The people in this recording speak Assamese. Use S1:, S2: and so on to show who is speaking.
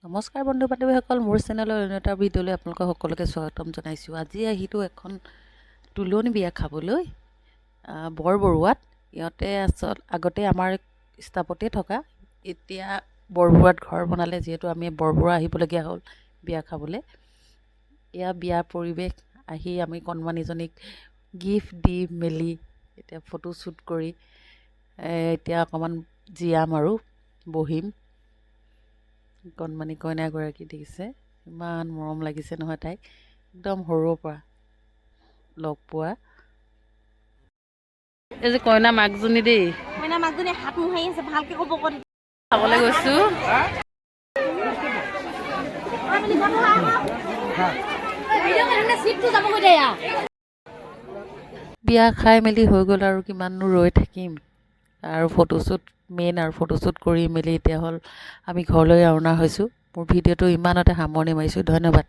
S1: নমস্কাৰ বন্ধু বান্ধৱীসকল, মোৰ চেনেলৰ অন্য এটা ভিডিঅ'লৈ আপোনালোকক সকলোকে স্বাগতম জনাইছোঁ। আজি আহিলোঁ এখন তুলনি বিয়া খাবলৈ বৰবৰুৱাত। ইহঁতে আগতে আমাৰ ষ্টাফতে থকা, এতিয়া বৰবৰুৱাত ঘৰ বনালে, যিহেতু আমি বৰবৰুৱা আহিবলগীয়া হ'ল বিয়া খাবলৈ। এয়া বিয়াৰ পৰিৱেশ। আহি আমি কণমানিজনীক গিফ্ট দি মেলি এতিয়া ফটো শ্বুট কৰি এতিয়া অকণমান জীয়াম আৰু বহিম। কণমানি কইনাগৰাকী দেখিছে, ইমান মৰম লাগিছে নহয় তাইক, একদম সৰুৰ পৰা লগ পোৱা। এই যে কইনা মাকজনী দেই,
S2: কইনা মাকজনী হাত মুহাৰি আছে, ভালকে ক'ব কৈ
S1: খাবলৈ গৈছোঁ। বিয়া খাই মেলি হৈ গ'ল আৰু কিমাননো ৰৈ থাকিম, আৰু ফটোশ্বুট মেইন, আৰু ফটোশ্বুট কৰি মেলি এতিয়া হ'ল আমি ঘৰলৈ ৰাওনা হৈছোঁ। মোৰ ভিডিঅ'টো ইমানতে সামৰণি মাৰিছোঁ। ধন্যবাদ।